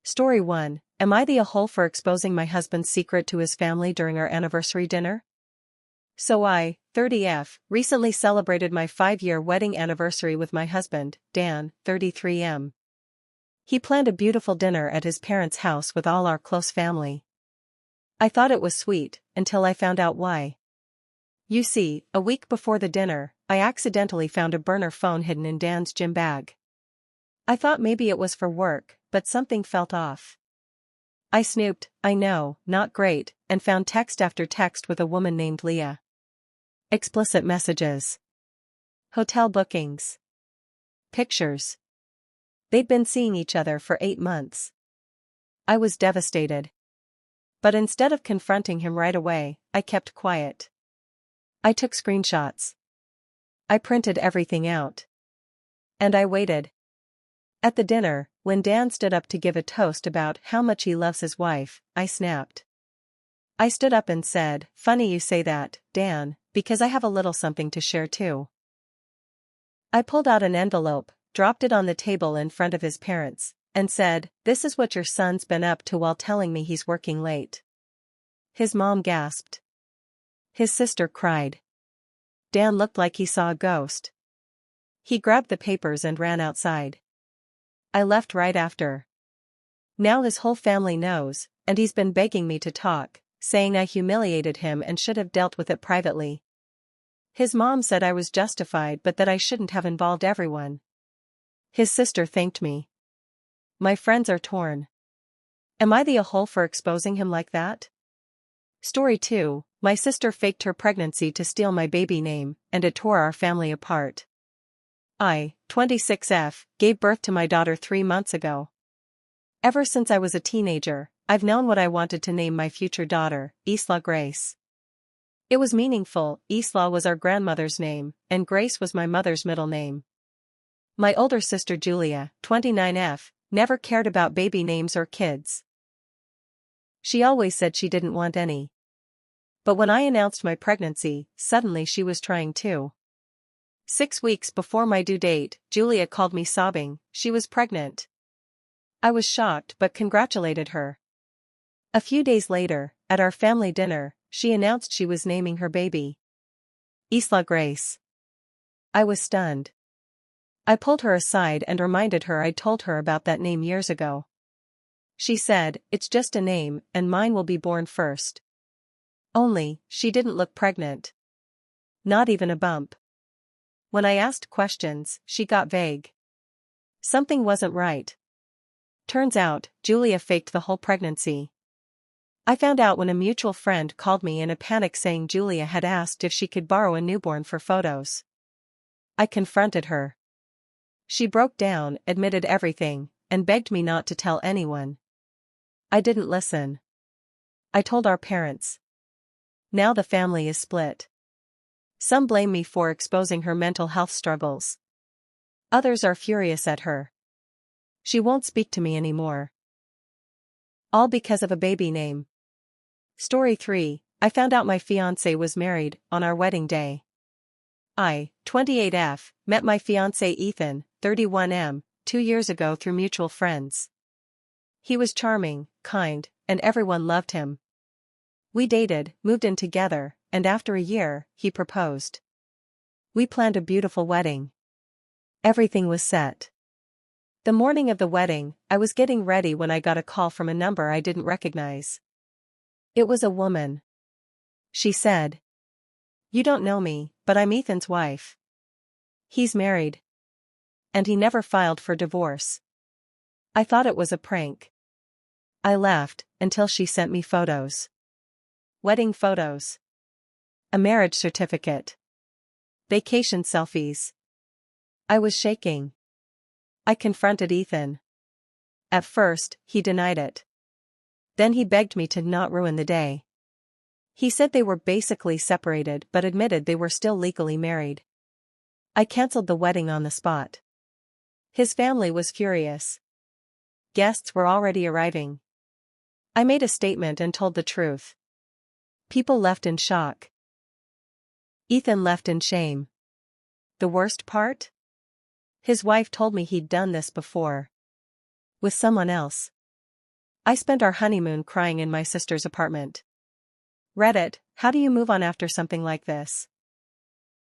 Story 1. Am I the a-hole for exposing my husband's secret to his family during our anniversary dinner? So I, 30F, recently celebrated my 5-year wedding anniversary with my husband, Dan, 33M. He planned a beautiful dinner at his parents' house with all our close family. I thought it was sweet, until I found out why. You see, a week before the dinner, I accidentally found a burner phone hidden in Dan's gym bag. I thought maybe it was for work, but something felt off. I snooped, I know, not great, and found text after text with a woman named Leah. Explicit messages. Hotel bookings. Pictures. They'd been seeing each other for 8 months. I was devastated. But instead of confronting him right away, I kept quiet. I took screenshots. I printed everything out. And I waited. At the dinner, when Dan stood up to give a toast about how much he loves his wife, I snapped. I stood up and said, "Funny you say that, Dan, because I have a little something to share too." I pulled out an envelope, dropped it on the table in front of his parents, and said, "This is what your son's been up to while telling me he's working late." His mom gasped. His sister cried. Dan looked like he saw a ghost. He grabbed the papers and ran outside. I left right after. Now his whole family knows, and he's been begging me to talk, saying I humiliated him and should have dealt with it privately. His mom said I was justified but that I shouldn't have involved everyone. His sister thanked me. My friends are torn. Am I the a-hole for exposing him like that? Story 2. My sister faked her pregnancy to steal my baby name, and it tore our family apart. I, 26F, gave birth to my daughter 3 months ago. Ever since I was a teenager, I've known what I wanted to name my future daughter, Isla Grace. It was meaningful. Isla was our grandmother's name, and Grace was my mother's middle name. My older sister Julia, 29F, never cared about baby names or kids. She always said she didn't want any. But when I announced my pregnancy, suddenly she was trying too. 6 weeks before my due date, Julia called me sobbing, she was pregnant. I was shocked but congratulated her. A few days later, at our family dinner, she announced she was naming her baby Isla Grace. I was stunned. I pulled her aside and reminded her I'd told her about that name years ago. She said, "It's just a name, and mine will be born first." Only, she didn't look pregnant. Not even a bump. When I asked questions, she got vague. Something wasn't right. Turns out, Julia faked the whole pregnancy. I found out when a mutual friend called me in a panic saying Julia had asked if she could borrow a newborn for photos. I confronted her. She broke down, admitted everything, and begged me not to tell anyone. I didn't listen. I told our parents. Now the family is split. Some blame me for exposing her mental health struggles. Others are furious at her. She won't speak to me anymore. All because of a baby name. Story 3. I found out my fiancé was married on our wedding day. I, 28F, met my fiancé Ethan, 31M, 2 years ago through mutual friends. He was charming, kind, and everyone loved him. We dated, moved in together, and after a year, he proposed. We planned a beautiful wedding. Everything was set. The morning of the wedding, I was getting ready when I got a call from a number I didn't recognize. It was a woman. She said, "You don't know me, but I'm Ethan's wife. He's married. And he never filed for divorce." I thought it was a prank. I laughed, until she sent me photos. Wedding photos. A marriage certificate. Vacation selfies. I was shaking. I confronted Ethan. At first, he denied it. Then he begged me to not ruin the day. He said they were basically separated but admitted they were still legally married. I canceled the wedding on the spot. His family was furious. Guests were already arriving. I made a statement and told the truth. People left in shock. Ethan left in shame. The worst part? His wife told me he'd done this before. With someone else. I spent our honeymoon crying in my sister's apartment. Reddit, how do you move on after something like this?